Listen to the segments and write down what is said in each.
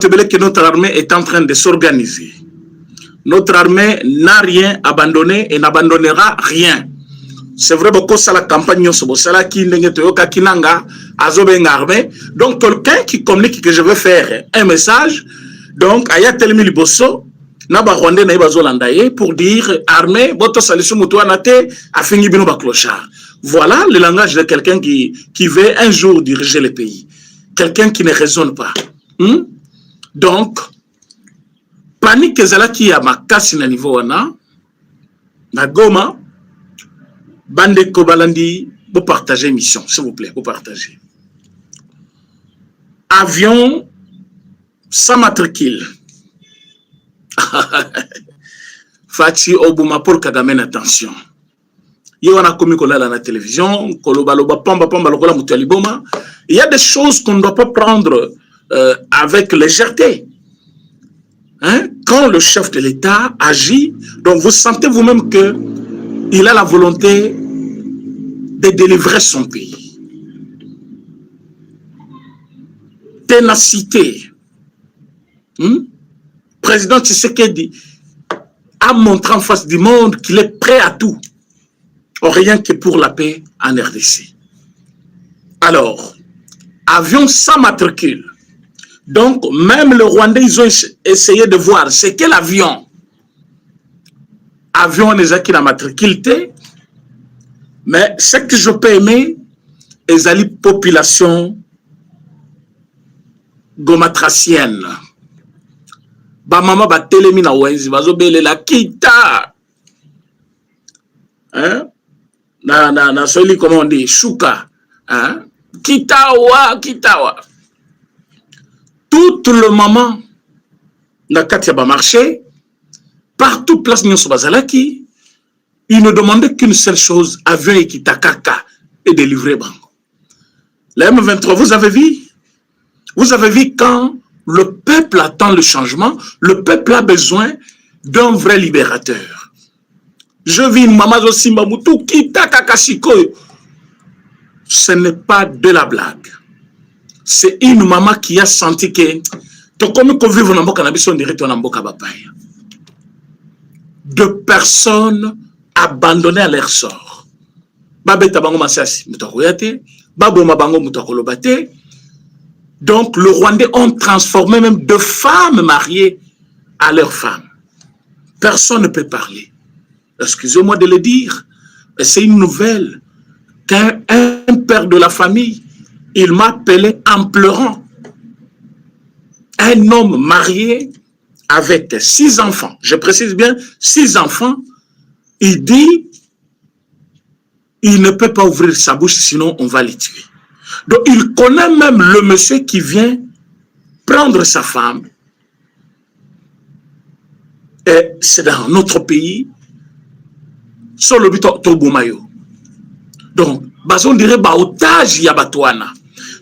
que notre armée est en train de s'organiser. Notre armée n'a rien abandonné et n'abandonnera rien. C'est vrai que c'est la campagne donc quelqu'un qui communique que je veux faire un message, donc aya telemi liboso na ba rwandais na bazolandaye pour dire armée boto salisu mutuana te afingi bino ba clochard. Voilà le langage de quelqu'un qui veut un jour diriger le pays. Quelqu'un qui ne raisonne pas. Donc panique ezalaki ya makasi na niveau wana na Goma. Bande Kobalandi, vous partagez mission, s'il vous plaît, vous partagez. Avion sans matricule. Fati Obuma pour Kagame, attention. Il y a la télévision, il y a des choses qu'on ne doit pas prendre avec légèreté. Hein? Quand le chef de l'État agit, donc vous sentez vous-même qu'il a la volonté de délivrer son pays. Ténacité. Président Tshisekedi a montré en face du monde qu'il est prêt à tout. Rien que pour la paix en RDC. Alors, avion sans matricule. Donc, même les Rwandais, ils ont essayé de voir c'est quel avion. Avion les acquis la matricule. Mais ce que je peux aimer, c'est la population gomatracienne. Ba mama ba telemi na wenzi bazo belela kita. Hein? Na soli comment on dit shuka. Hein? Kitawa. Tout le moment na katia ba marché partout place nyon bazalaki. Il ne demandait qu'une seule chose, avion et kitakaka, et délivrer Bango. La M23, vous avez vu quand le peuple attend le changement, le peuple a besoin d'un vrai libérateur. Je vis une maman aussi, Mamoutou, kitakaka shiko. Ce n'est pas de la blague. C'est une maman qui a senti que, de personnes abandonnés à leur sort. Donc, le Rwandais ont transformé même deux femmes mariées à leurs femmes. Personne ne peut parler. Excusez-moi de le dire, mais c'est une nouvelle qu'un père de la famille, il m'a appelé en pleurant. Un homme marié avec 6 enfants, je précise bien 6 enfants, il dit, il ne peut pas ouvrir sa bouche, sinon on va les tuer. Donc il connaît même le monsieur qui vient prendre sa femme. Et c'est dans notre pays, sur le but de donc, on dirait otage Yabatouana.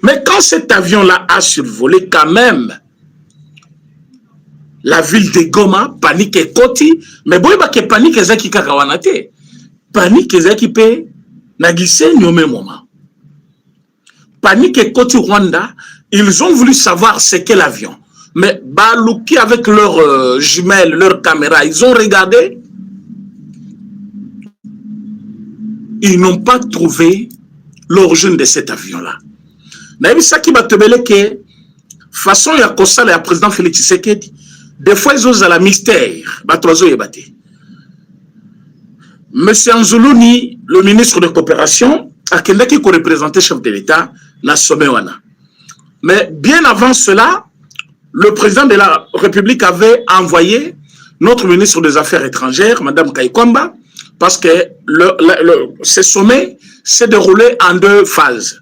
Mais quand cet avion-là a survolé quand même la ville de Goma, panique et koti, mais bon, il y a panique et zaki kakawanate. Panique et zaki pe nagise nyome moment. Panique et koti Rwanda, ils ont voulu savoir c'est quel avion. Mais Balouki avec leurs jumelles, leurs caméras, ils ont regardé. Ils n'ont pas trouvé l'origine de cet avion-là. Mais ça qui va te belé que façon il y a Kossala, il y a président Félix Tshisekedi. Des fois, ils osent à la mystère. Monsieur Anzoulouni, le ministre de coopération, a quelqu'un qui représentait le chef de l'État, na Somewana. Mais bien avant cela, le président de la République avait envoyé notre ministre des Affaires étrangères, Mme Kaikwamba, parce que ce sommet s'est déroulé en 2 phases.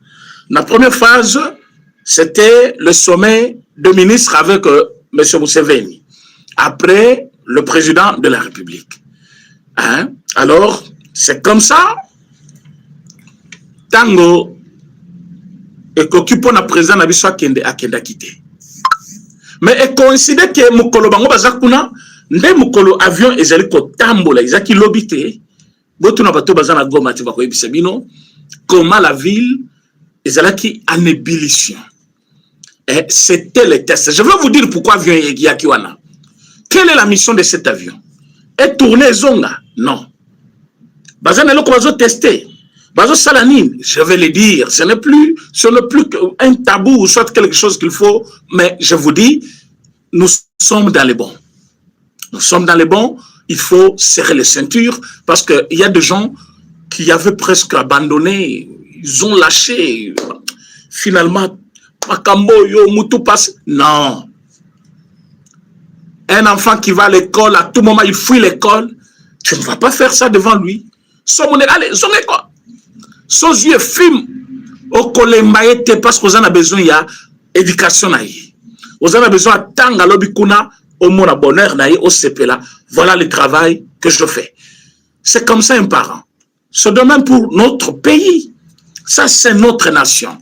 La première phase, c'était le sommet de ministres avec M. Museveni. Après, le président de la République. Hein? Alors, c'est comme ça. Tango, et qu'occupe la président Nabiso Akende quitté. Mais il coïncide que Mukolo Bango Bazakuna, nde Mukolo avion ezali ko tambola, ezaki lobité. Botuna bato bazana Goma tu vas ko ebisabino, comment la ville ezalaki en ébullition. c'était le test. Je vais vous dire pourquoi avion Yakiwana. Quelle est la mission de cet avion? Et tourner zonga? Non. Bazan est là tester. Bazo Salanine, je vais le dire, ce n'est plus un tabou ou soit quelque chose qu'il faut, mais je vous dis, nous sommes dans les bons. Nous sommes dans les bons, il faut serrer les ceintures parce qu'il y a des gens qui avaient presque abandonné, ils ont lâché. Finalement, Makambo, yo, Moutou passe. Non. Un enfant qui va à l'école, à tout moment, il fuit l'école. Tu ne vas pas faire ça devant lui. Allez, quoi. Son yeux film au collège parce que vous en avez besoin d'éducation. Vous en avez besoin de temps à l'obikuna, au monde à bonheur, au CP. Voilà le travail que je fais. C'est comme ça un parent. C'est de même pour notre pays. Ça, c'est notre nation.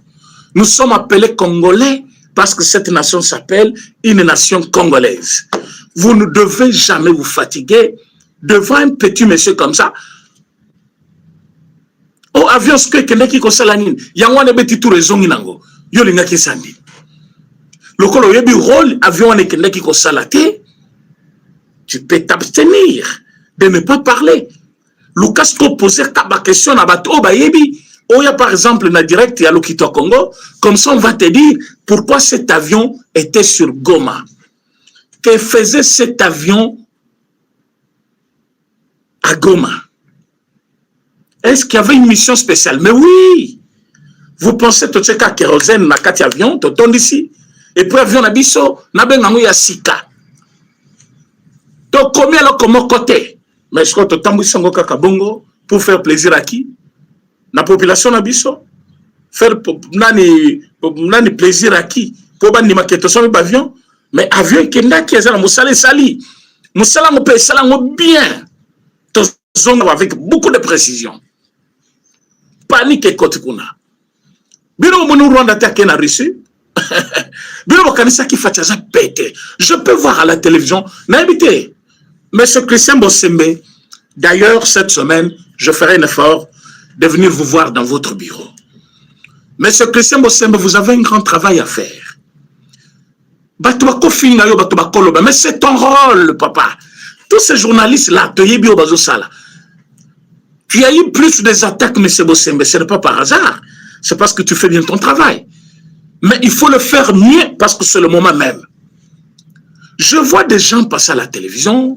Nous sommes appelés Congolais parce que cette nation s'appelle une nation congolaise. Vous ne devez jamais vous fatiguer devant un petit monsieur comme ça. Oh, avion, ce que Kendeki Kosalanine, Yangwane Beti tout raison, Yolinga Kisandi. Le colo yebi rôle, avion, Kendeki Kosalate, tu peux t'abstenir de ne pas parler. Lucas ko poser ta question à bateau, bayebi. Oh, il y a par exemple, na direct, il y a l'Okito Congo. Comme ça, on va te dire pourquoi cet avion était sur Goma. Que faisait cet avion à Goma? Est-ce qu'il y avait une mission spéciale? Mais oui! Vous pensez que c'est un kérosène dans quatre avions, tu tombes ici. Et puis avion nabiso, nabengango ya sika. Tu combien là comme côté? Mais je crois que tu tombes ici bongo pour faire plaisir à qui? La population nabiso? Faire nani plaisir à qui? Pour bani maquette son avion? Mais avion qui n'a qui est là, moussala sali. Moussala on peut sala bien. Avec beaucoup de précision. Panique et côté qu'on a. Bino monu Rwanda attaqué na Russie. Bino kanisa qui fait ça pété. Je peux voir à la télévision. N'habitez. Monsieur Christian Bosembe, d'ailleurs cette semaine, je ferai un effort de venir vous voir dans votre bureau. Monsieur Christian Bosembe, vous avez un grand travail à faire. Mais c'est ton rôle, papa. Tous ces journalistes-là, tu as eu plus des attaques, M. Bosembe, ce n'est pas par hasard. C'est parce que tu fais bien ton travail. Mais il faut le faire mieux parce que c'est le moment même. Je vois des gens passer à la télévision.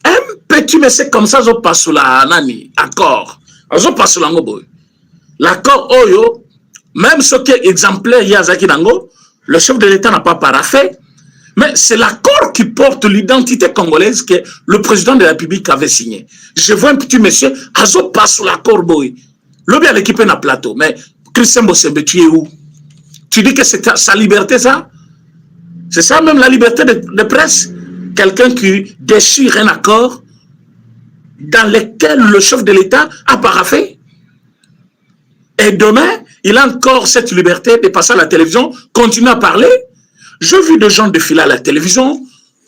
Un petit monsieur comme ça, ils passent sur la nani, accord. Ils passent sur l'accord, oyo, même ce qui est exemplaire, Yazaki Nango, le chef de l'État n'a pas paraphé. Mais c'est l'accord qui porte l'identité congolaise que le président de la République avait signé. Je vois un petit monsieur, Azo passe sur l'accord, boy. Le bien équipé dans le plateau. Mais Christian Bosembe, tu es où? Tu dis que c'est sa liberté, ça? C'est ça même la liberté de presse? Quelqu'un qui déchire un accord dans lequel le chef de l'État a paraphé. Et demain, il a encore cette liberté de passer à la télévision, continuer à parler. J'ai vu des gens défiler à la télévision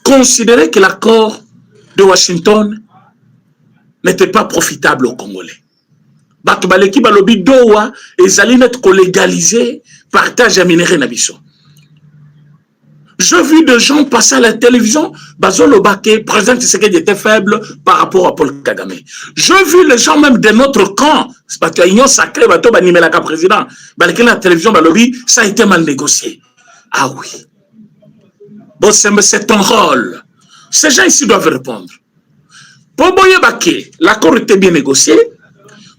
considérer que l'accord de Washington n'était pas profitable aux Congolais. Batubaleki balobi doa et allait être légalisé partage à minerai nabiso. J'ai vu des gens passer à la télévision, Bazolo Baké, président Tshisekedi était faible par rapport à Paul Kagame. J'ai vu les gens même de notre camp, c'est parce qu'il y a une union sacrée, Bato Banimelaka président, Baleki la télévision balobi, ça a été mal négocié. Ah oui. Bon, c'est ton rôle. Ces gens ici doivent répondre. Pour Boye Baké, l'accord était bien négocié.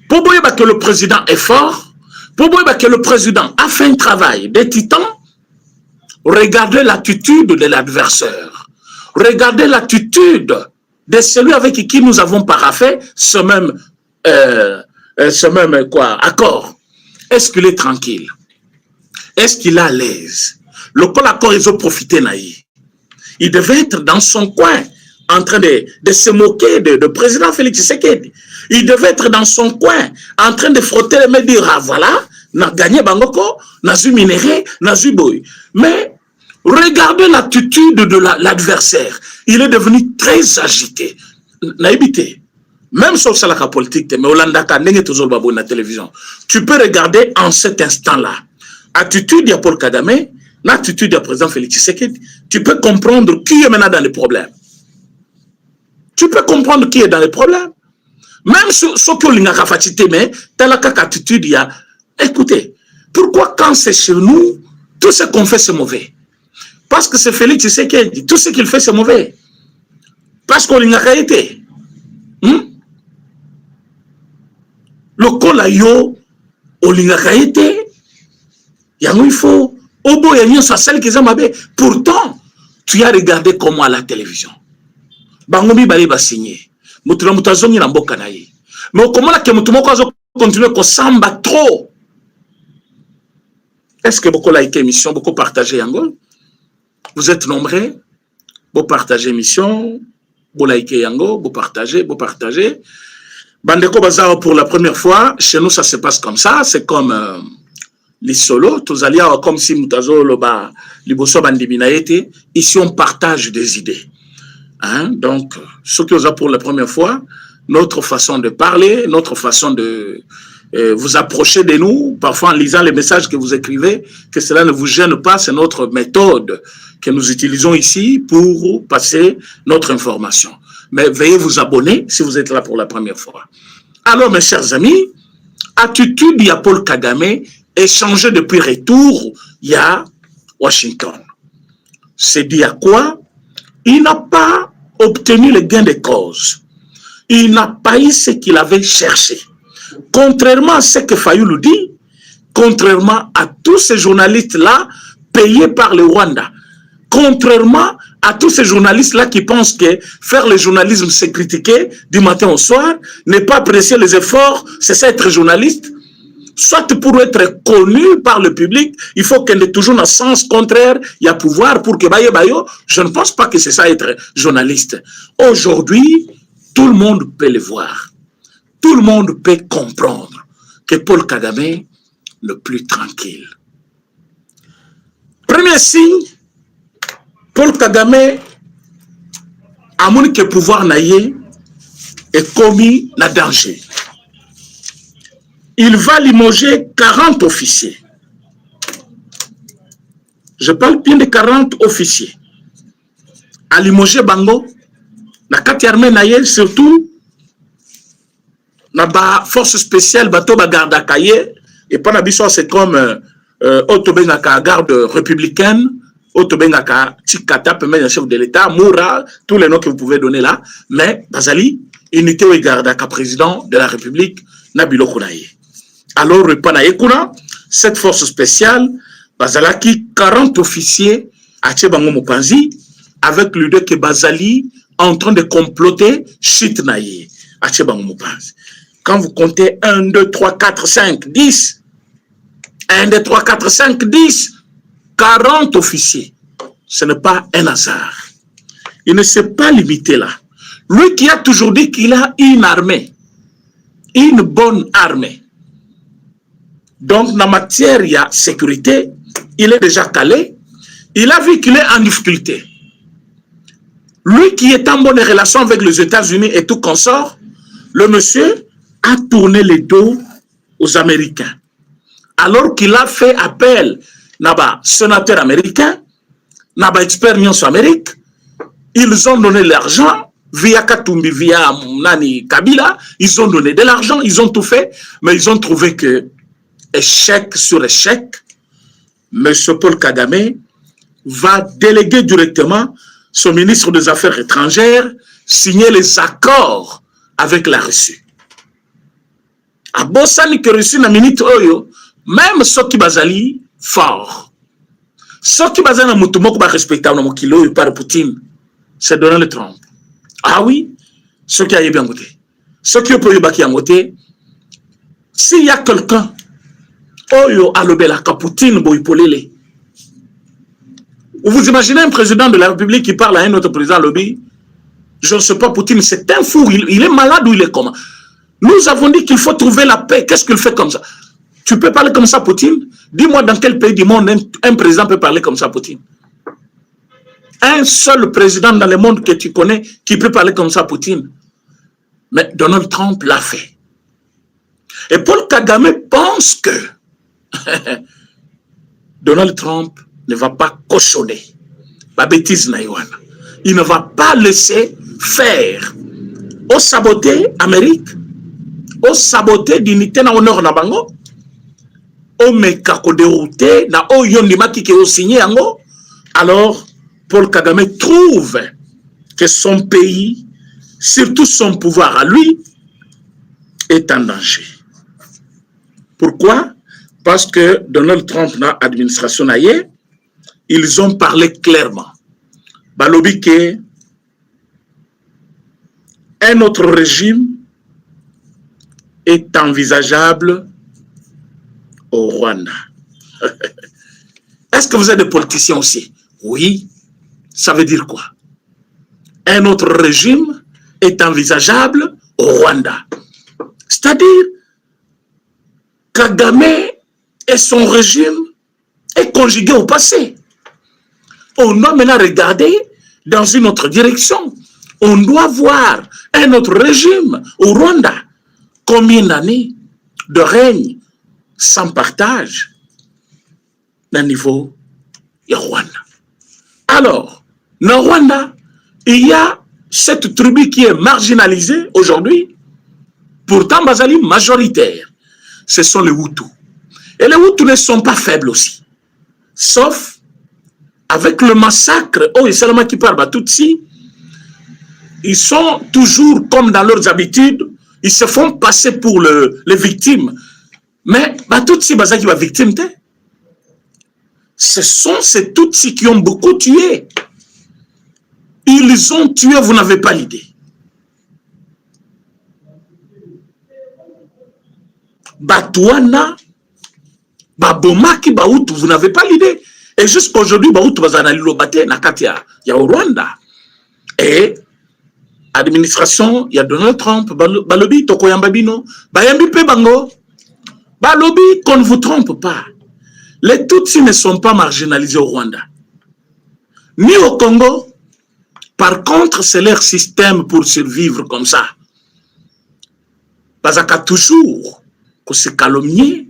Pour Boye Baké, le président est fort. Pour Boye Baké, le président a fait un travail des titans. Regardez l'attitude de l'adversaire. Regardez l'attitude de celui avec qui nous avons paraphé ce même accord. Est-ce qu'il est tranquille? Est-ce qu'il est à l'aise? Le col accord, ils ont profité naïf. Il devait être dans son coin, en train de se moquer de président Félix Tshisekedi. Il devait être dans son coin, en train de frotter les mains et dire, ah voilà, n'a gagné Bangoko, n'a eu minéré, n'a eu boy. Mais regardez l'attitude de l'adversaire. Il est devenu très agité. Naïbité. Même sur la politique, mais Hollanda, toujours la télévision. Tu peux regarder en cet instant-là. attitude de Paul Kagame, l'attitude du président Félix Tshisekedi, tu peux comprendre qui est maintenant dans les problèmes. Tu peux comprendre qui est dans les problèmes. Même ceux qui ont une capacité, mais telle attitude, il y a. Écoutez, pourquoi quand c'est chez nous, tout ce qu'on fait c'est mauvais? Parce que c'est Félix Tshisekedi, tout ce qu'il fait c'est mauvais. Parce qu'on a une réalité. Le colayo, on a une réalité. Il faut. Pourtant, tu as regardé comment à la télévision. Bangomi bali ba signé. Mutula mutazongi na mboka na ye. Mais comment la ke mutumoko azo continuer ko samba trop? Est-ce que beaucoup like émission, beaucoup partagé yango? Vous êtes nombreux, vous partagez émission, vous likez yango, vous partagez. Bandeko Bazar pour la première fois, chez nous ça se passe comme ça, c'est comme les solos, tous alliés comme si mutazo loba liboso bandimina été, ici on partage des idées. Hein? Donc, ce que vous avez pour la première fois, notre façon de parler, notre façon de vous approcher de nous, parfois en lisant les messages que vous écrivez, que cela ne vous gêne pas, c'est notre méthode que nous utilisons ici pour passer notre information. Mais veuillez vous abonner si vous êtes là pour la première fois. Alors, mes chers amis, attitude de Paul Kagame est changée depuis retour, il y a Washington. C'est dit à quoi? Il n'a pas obtenu le gain de cause. Il n'a pas eu ce qu'il avait cherché. Contrairement à ce que Fayulu dit, contrairement à tous ces journalistes-là payés par le Rwanda, contrairement à tous ces journalistes-là qui pensent que faire le journalisme, c'est critiquer du matin au soir, ne pas apprécier les efforts, c'est ça être journaliste. Soit pour être connu par le public, il faut qu'il y ait toujours un sens contraire, il y a pouvoir pour que bayo. Je ne pense pas que c'est ça être journaliste. Aujourd'hui, tout le monde peut le voir. Tout le monde peut comprendre que Paul Kagame est le plus tranquille. Premier signe, Paul Kagame a mon que pouvoir naïe est commis na danger. Il va limoger 40 officiers. Je parle bien de 40 officiers. À limoger Bango, la 4e armée naïe, surtout, la force spéciale, bateau garde à Kaye, et pas l'habitude, c'est comme Otobengaka, garde républicaine, Otobengaka, Tikata, le chef de l'État, Moura, tous les noms que vous pouvez donner là, mais Bazali, unité au Gardaka, président de la République, Nabilo Kounaye. Alors, cette force spéciale, Bazalaki, 40 officiers à Tchebango Mopanzi, avec l'idée que Bazali en train de comploter Chitnaye à Tchebango Mopanzi. Quand vous comptez 1, 2, 3, 4, 5, 10, 1, 2, 3, 4, 5, 10, 40 officiers, ce n'est pas un hasard. Il ne s'est pas limité là. Lui qui a toujours dit qu'il a une armée, une bonne armée. Donc, dans la matière, il y a sécurité, il est déjà calé, il a vu qu'il est en difficulté. Lui qui est en bonne relation avec les États-Unis et tout consort, le monsieur a tourné le dos aux Américains. Alors qu'il a fait appel à sénateur américain, à expert Nyonso Amérique, ils ont donné l'argent via Katumbi, via Nani Kabila, ils ont donné de l'argent, ils ont tout fait, mais ils ont trouvé que échec sur échec, M. Paul Kagame va déléguer directement son ministre des Affaires étrangères signer les accords avec la Russie. A Bossani que Russie na minute oyo, même ceux qui bazali fort. Ceux qui bazali na mutumoko ba respectable na mokilo par Poutine, c'est Donald Trump. Ah oui, ceux qui aillent bien côté. Ceux qui ont baki en côté, s'il y a quelqu'un oyo alobela ka Poutine boyipolele. Vous imaginez un président de la République qui parle à un autre président lobby? Je ne sais pas, Poutine, c'est un fou, il est malade ou il est comment? Nous avons dit qu'il faut trouver la paix. Qu'est-ce qu'il fait comme ça? Tu peux parler comme ça, Poutine? Dis-moi dans quel pays du monde un président peut parler comme ça, Poutine? Un seul président dans le monde que tu connais qui peut parler comme ça, Poutine. Mais Donald Trump l'a fait. Et Paul Kagame pense que Donald Trump ne va pas cochonner. La bêtise naïwana. Il ne va pas laisser faire. Au saboter Amérique, au saboter dignité na honneur na bango, au mekako dérouté na o yondima qui au signé yango. Alors Paul Kagame trouve que son pays, surtout son pouvoir à lui, est en danger. Pourquoi? Parce que Donald Trump na administration naïe, ils ont parlé clairement. Balobi que un autre régime est envisageable au Rwanda. Est-ce que vous êtes des politiciens aussi? Oui. Ça veut dire quoi? Un autre régime est envisageable au Rwanda. C'est-à-dire, Kagame et son régime est conjugué au passé. On doit maintenant regarder dans une autre direction. On doit voir un autre régime au Rwanda. Combien d'années de règne sans partage au niveau du Rwanda? Alors, dans le Rwanda, il y a cette tribu qui est marginalisée aujourd'hui. Pourtant, Bazali majoritaire. Ce sont les Hutus. Et les Hutus ne sont pas faibles aussi. Sauf avec le massacre, oh, et c'est le qui parle, Tutsi, ils sont toujours comme dans leurs habitudes, ils se font passer pour les victimes. Mais Tutsi, Bazali va victime. Ce sont ces Tutsis qui ont beaucoup tué. Ils ont tué, vous n'avez pas l'idée. Batouana, Babomaki, Baoutou, vous n'avez pas l'idée. Et jusqu'aujourd'hui, Baoutou, Bazanali Lobate, Nakatia, il y a au Rwanda. Et administration, il y a Donald Trump, Balobi, Tokoyambabino, Bayambi Bango, Balobi, qu'on ne vous trompe pas. Les Tutsis ne sont pas marginalisés au Rwanda, ni au Congo. Par contre, c'est leur système pour survivre comme ça. Bazaka toujours, que se calomnier,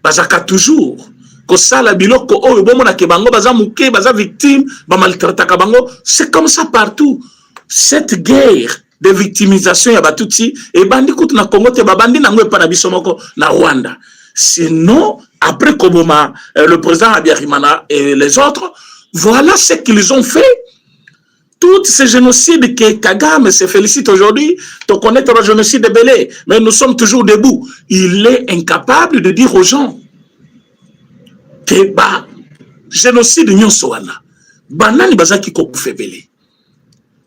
Bazaka toujours, que ça la biloko, oh, bon, na kebango, baza mouké, baza victime, ba maltraita kabango. C'est comme ça partout. Cette guerre de victimisation, y'a Tutsi, et bandi kout na Congo, te babandi na ngwe panabisomoko na Rwanda. Sinon, après Koboma, le président Abiyarimana et les autres, voilà ce qu'ils ont fait. Tous ces génocides que Kagame se félicite aujourd'hui, de connaître le génocide de Bélé, mais nous sommes toujours debout. Il est incapable de dire aux gens que bah, génocide n'y soana. Banani bazaki ko kufe Bélé.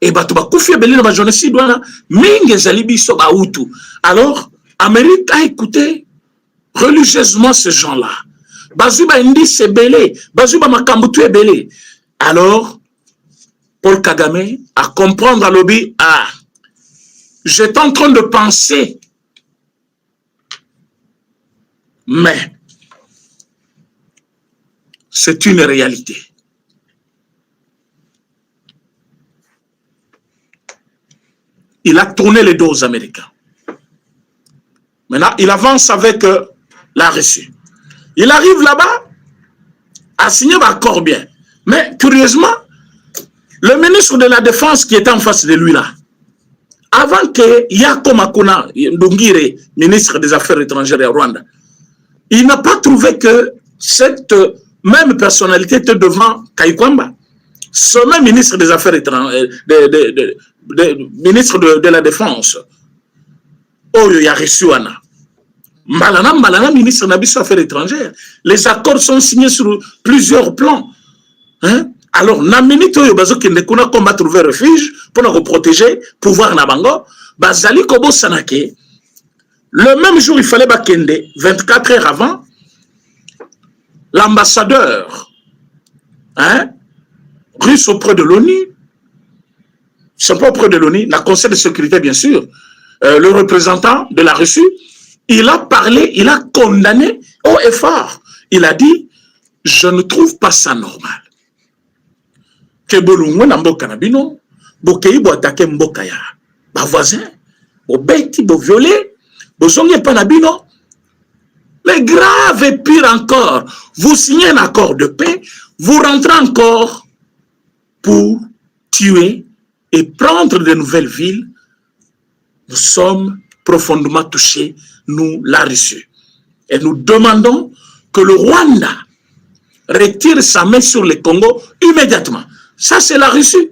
Et bah tu vas kufe Bélé dans le génocide wana, minge zalibi so ba Hutu. Alors, Amérique a écouté religieusement ces gens-là. Bazuba indi c'est Bélé, bazuba makambutu est Bélé. Alors, Paul Kagame à comprendre à l'obé, ah, j'étais en train de penser, mais c'est une réalité. Il a tourné les dos aux Américains. Maintenant, il avance avec la Russie. Il arrive là-bas à signer un accord bien. Mais curieusement, le ministre de la Défense qui était en face de lui là, avant que Yako Makuna Ndungire, ministre des Affaires étrangères à Rwanda, il n'a pas trouvé que cette même personnalité était devant Kaykwamba. Ce même ministre des Affaires étrangères, ministre de la Défense, Oyo Yarisuana, Malana, ministre des Affaires étrangères. Les accords sont signés sur plusieurs plans. Hein? Alors, na minute oyo bazo kende kuna komba trouver refuge pour nous protéger, pouvoir na bango, bazali kobo sanake. Le même jour, il fallait bakende 24 heures avant, l'ambassadeur hein, russe auprès de l'ONU, ils ne sont pas auprès de l'ONU, la Conseil de sécurité bien sûr, le représentant de la Russie, il a parlé, il a condamné haut et fort. Il a dit, je ne trouve pas ça normal. Que bolungwe na mboka na bino, bokei bo attaquer mboka ya ba voisin, bo beti, bo violer, bo zonge pa na bino. Mais grave et pire encore, vous signez un accord de paix, vous rentrez encore pour tuer et prendre de nouvelles villes. Nous sommes profondément touchés, nous, la Russie. Et nous demandons que le Rwanda retire sa main sur le Congo immédiatement. Ça, c'est la Russie.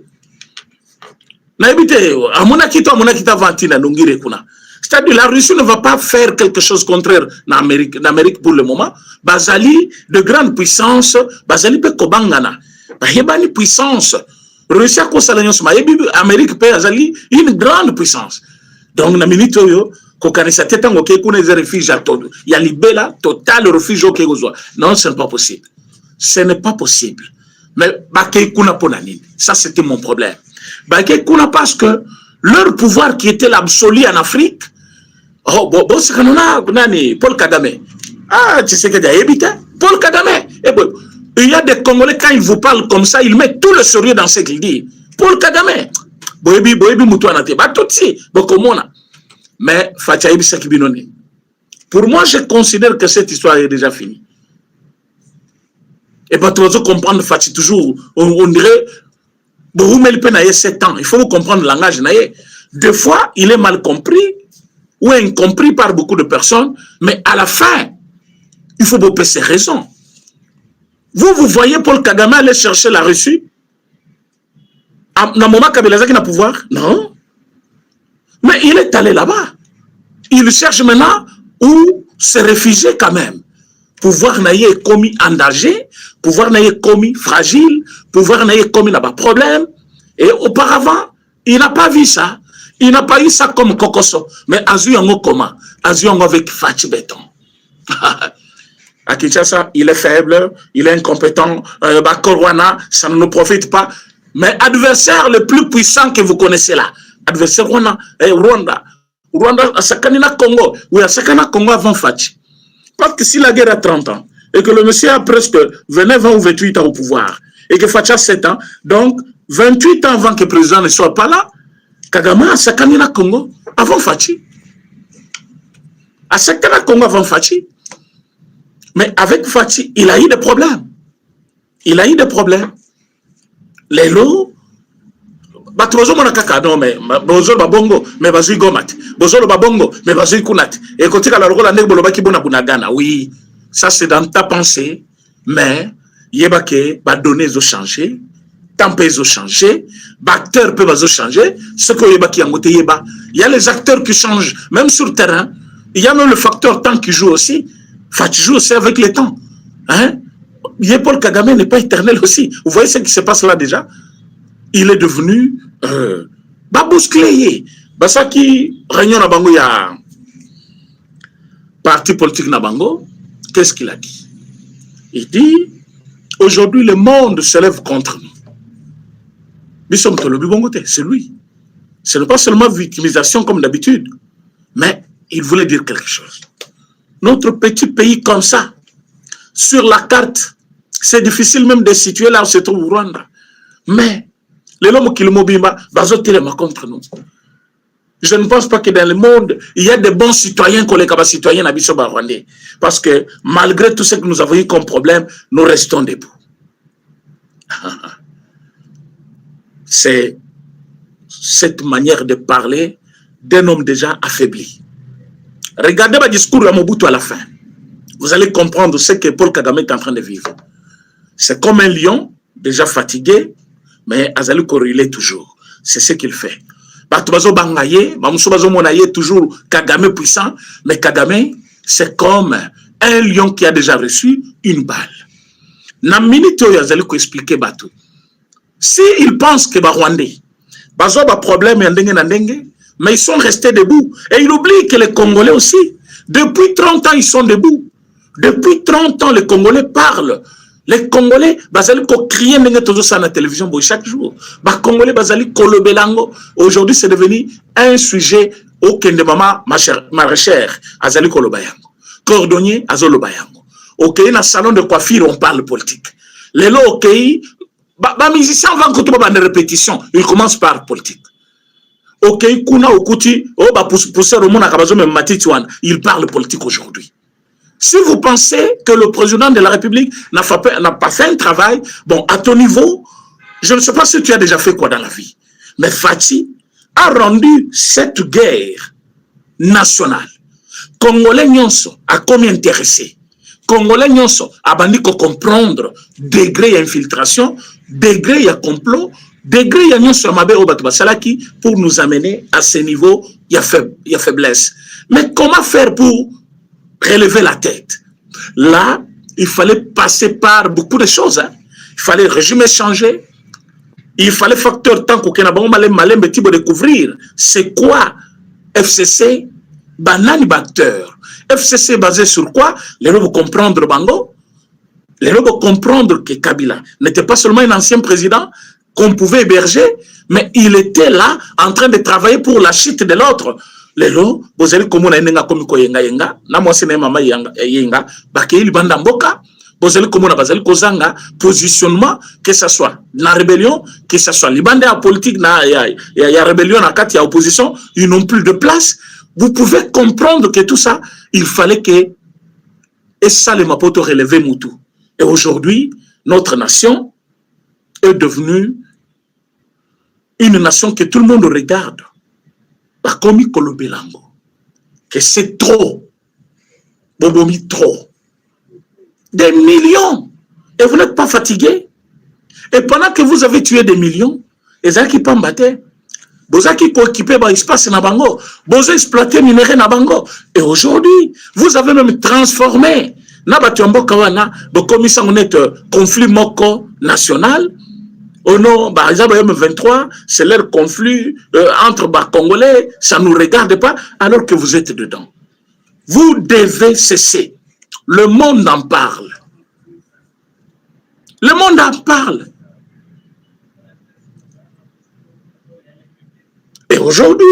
C'est-à-dire la Russie ne va pas faire quelque chose contraire en Amérique pour le moment. Bazali, de grande puissance, Bazali peut kobangana. Bahebani puissance. Russie a Amérique peut Bazali une grande puissance. Donc, na minute yo, kokanisa tetango ke kuna des refuges à todo. Il y a libella total refuge au Kégozoa. Non, ce n'est pas possible. Ce n'est pas possible. Mais bakay kuna ponanine. Ça, c'était mon problème. Bakay kuna parce que leur pouvoir qui était l'absolu en Afrique, oh, bon, c'est qu'on a, Paul Kagame. Ah, tu sais qu'il y a évité Paul Kagame. Il y a des Congolais, quand ils vous parlent comme ça, ils mettent tout le sérieux dans ce qu'ils disent. Paul Kagame. Boyebi Moutouanate. Bah, tout si, Bokomona. Mais, Fatyaïbi Sakibinoni. Pour moi, je considère que cette histoire est déjà finie. Et bah, tu vas comprendre, Fatih, toujours, on dirait, vous mettez peine 7 ans. Il faut vous comprendre le langage. Des fois, il est mal compris ou incompris par beaucoup de personnes, mais à la fin, il faut vous ses raisons. Vous voyez Paul Kagame aller chercher la Russie dans le moment Kabila qui n'a pouvoir? Non. Mais il est allé là-bas. Il cherche maintenant où se réfugier quand même. Pouvoir n'aille commis en danger, pouvoir n'aille commis fragile, pouvoir n'aille commis là-bas problème. Et auparavant, il n'a pas vu ça. Il n'a pas eu ça comme Kokoso. Mais Azuyango comment? Azuyango avec Fatih Béton. À Kinshasa, il est faible, il est incompétent. Korwana, ça ne nous profite pas. Mais adversaire le plus puissant que vous connaissez là, adversaire Rwanda, à Sakanina Congo, oui, à Sakana Congo avant Fatih. Parce que si la guerre a 30 ans, et que le monsieur a presque 29 ans ou 28 ans au pouvoir, et que Fatih a 7 ans, donc 28 ans avant que le président ne soit pas là, Kagame a Sakanina Congo avant Fatih. À Sakana Congo avant Fatih. Mais avec Fatih, il a eu des problèmes. Il a eu des problèmes. Les lots, Batozo Monakaka, non, mais Bozo Babongo, mais Bazui Gomat, Bozo Babongo, mais Bazui Kunat, et quand tu as la rola Neboloba Kibona Bunagana, oui, ça c'est dans ta pensée, mais Yebake, données ont changé, tempêtes ont changé, acteurs peuvent changer, ce que Yebaki a monté Yeba. Il y a les acteurs qui changent, même sur le terrain, il y a même le facteur temps qui joue aussi, Fatih joue aussi avec le temps. Hein? Paul Kagame n'est pas éternel aussi. Vous voyez ce qui se passe là déjà? Il est devenu bousclé. Ça qui réunion à Bango, il y a parti politique Nabango. Qu'est-ce qu'il a dit? Il dit aujourd'hui le monde se lève contre nous. C'est lui. Ce n'est pas seulement victimisation comme d'habitude, mais il voulait dire quelque chose. Notre petit pays comme ça, sur la carte, c'est difficile même de situer là où se trouve Rwanda. Mais, les hommes qui le mobimba, contre nous. Je ne pense pas que dans le monde, il y a des bons citoyens qu'on les capables citoyens à Rwandais. Parce que malgré tout ce que nous avons eu comme problème, nous restons debout. C'est cette manière de parler d'un homme déjà affaibli. Regardez le discours à Mobutu à la fin. Vous allez comprendre ce que Paul Kagame est en train de vivre. C'est comme un lion, déjà fatigué, mais Azali corrélé toujours. C'est ce qu'il fait. Batubazo Bangaye, Mamousobazo Monaye, toujours Kagame puissant, mais Kagame, c'est comme un lion qui a déjà reçu une balle. Na minute Azali ko expliquer Batu. Si ils pensent que Rwandais, Bazo ba problème ndenge, mais ils sont restés debout. Et ils oublient que les Congolais aussi, depuis 30 ans, ils sont debout. Depuis 30 ans, les Congolais parlent. Les Congolais, bazali ko crier sur la télévision chaque jour. Les Congolais, bazali ko lobelango. Aujourd'hui, c'est devenu un sujet au Kendemama maraîchère. Azali ko lobayango. Cordonnier, azolo bayango. Ok, dans le salon de coiffure, on parle politique. Les lots, ok, les musiciens vont faire des répétitions. Ils commencent par politique. Ok, kuna okuti, oh ba pousser au monde à Kabazo même Matitouane, il parle politique aujourd'hui. Si vous pensez que le président de la République n'a pas fait un travail, bon, à ton niveau, je ne sais pas si tu as déjà fait quoi dans la vie, mais Fatih a rendu cette guerre nationale. Congolais nyonso a comme intéressé. Congolais nyonso a bandi ko comprendre degré d'infiltration, degré de complot, degré de nyonso mabe obatu basalaki pour nous amener à ce niveau, il y a faiblesse. Mais comment faire pour relever la tête? Là, il fallait passer par beaucoup de choses. Hein. Il fallait régime changer. Il fallait facteur tant qu'on a bon malin petit pour découvrir c'est quoi FCC banani acteur. FCC basé sur quoi? Les gens vont comprendre Bango. Les gens vont comprendre que Kabila n'était pas seulement un ancien président qu'on pouvait héberger, mais il était là en train de travailler pour la chute de l'autre. Les gens, vous allez comme on a un comme yenga, na moi c'est maman yenga, bakeli banda mboka. Vous allez comme on a basé kozanga positionnement que ça soit la rébellion, que ça soit libandé à politique, il y a rébellion à quatre, il y a opposition, ils n'ont plus de place. Vous pouvez comprendre que tout ça, il fallait que et ça les mapoto relever Moutou. Et aujourd'hui, notre nation est devenue une nation que tout le monde regarde. Pas comme Kolobelango. Que c'est trop. Bobomi trop. Des millions. Et vous n'êtes pas fatigué. Et pendant que vous avez tué des millions, les gens qui peuvent battre, vous avez occupé l'espace na bango, vous avez exploité le minerai na bango. Et aujourd'hui, vous avez même transformé na batuambo kawana, comme ça on est conflit moko national. Oh non, par exemple, M23, c'est leur conflit entre Congolais, ça ne nous regarde pas, alors que vous êtes dedans. Vous devez cesser. Le monde en parle. Le monde en parle. Et aujourd'hui,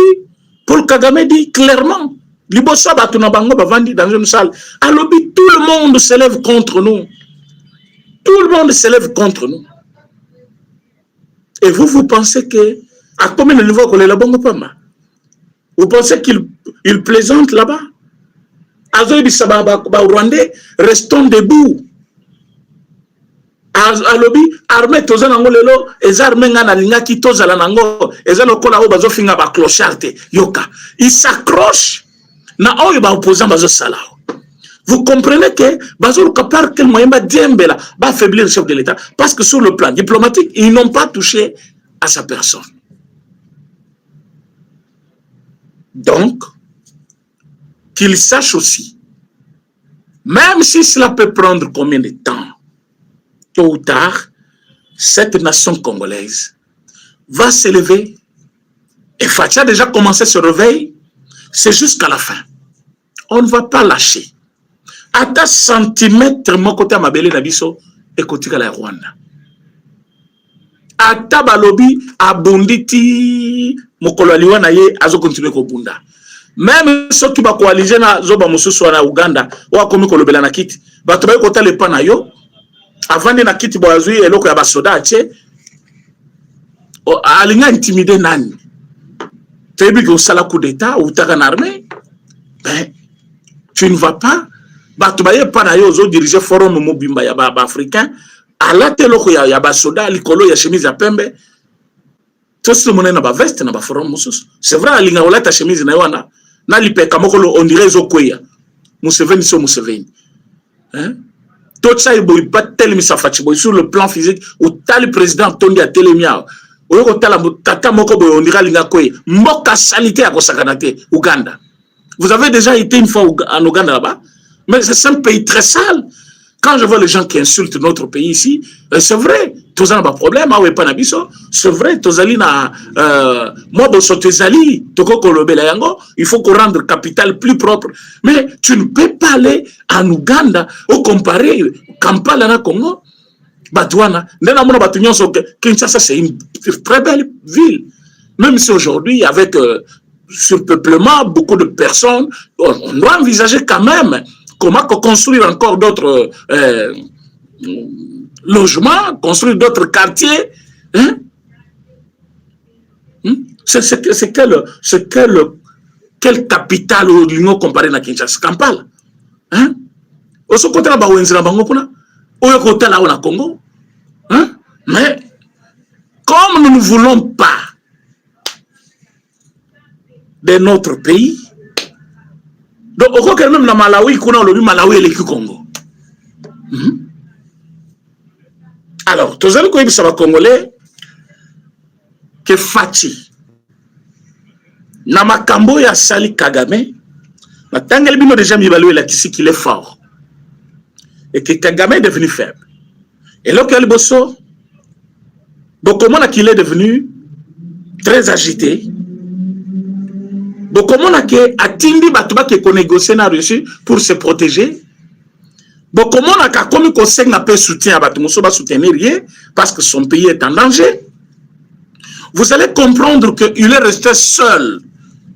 Paul Kagame dit clairement, Libosa Batunabango Bavandi dans une salle, à l'objet, tout le monde se lève contre nous. Tout le monde se lève contre nous. Et vous pensez que, à combien de niveaux qu'on est là-bas, vous pensez qu'il plaisante là-bas? Rwandais, restons debout. À l'objet, armée, tous en angolelo, les armées n'alinga qui tous à l'anango, les alokola ou bazo finga ba clocharte, yoka. Ils s'accrochent, na oyo ba opposant bazo salao. Vous comprenez que bazo par quel moyen ba diembela va affaiblir le chef de l'État parce que sur le plan diplomatique, ils n'ont pas touché à sa personne. Donc, qu'il sache aussi, même si cela peut prendre combien de temps, tôt ou tard, cette nation congolaise va s'élever. Et Fatih a déjà commencé ce réveil, c'est jusqu'à la fin. On ne va pas lâcher. À ta centimètre, mon côté à ma belle Nabiso, et côté à la Rwanda. À ta balobi, à Bunditi, mon colaliwa naye, à zo continuer ko bunda. Même ceux qui va coaliser na zoba mususu na Uganda, ou à komi kolobela na kiti, va trouver côté le panayo, avant de na kiti boazui, et l'oko ya basoda, tche, alinga intimidé nani. Tu que ça la coup d'État ou tu as une armée, ben, tu ne vas pas. Tu vas pas diriger le forum mobimba africain. À la télé, il y a soda, l'icolo, il y a chemise à pembe. Tout ce monde n'a pas veste, n'a pas forum. C'est vrai, il y a ta chemise, na lipe kamokolo, on dirait Zokoya. Museveni so Museveni. Tout ça, il n'y a pas tel misafati. Sur le plan physique, où tu as le président Tondi à Télémia. Uganda. Vous avez déjà été une fois en Ouganda là-bas, mais c'est un pays très sale. Quand je vois les gens qui insultent notre pays ici, c'est vrai, tous n'ont pas de problème, c'est vrai, il faut qu'on rende capitale plus propre. Mais tu ne peux pas aller en Ouganda ou comparer Kampala na Congo. Batouana, Kinshasa, c'est une très belle ville. Même si aujourd'hui, avec surpeuplement, beaucoup de personnes, on doit envisager quand même comment construire encore d'autres logements, construire d'autres quartiers. Hein? C'est quelle capitale où l'Union comparée à Kinshasa? Kampala. Hein? Oso kota na ba wenzi na bango pona. Oyo kota là au Congo. Hein? Mais comme nous ne voulons pas de notre pays, donc au cas même na Malawi kuna lobi Malawi et le Congo. Alors, tous les pays ça va congolais que Fati na makambo ya Sali Kagame na tangel bino déjà m'évaluer là qu'il est fort et que Kagame est devenu faible. Et là qu'il bosso donc comment qu'il est devenu très agité. Donc comment que atindi batuba qui ko négocier na Russie pour se protéger. Bon, comment on a comme conseil n'a pas soutien à Batumuso, va soutenir rien parce que son pays est en danger. Vous allez comprendre qu'il est resté seul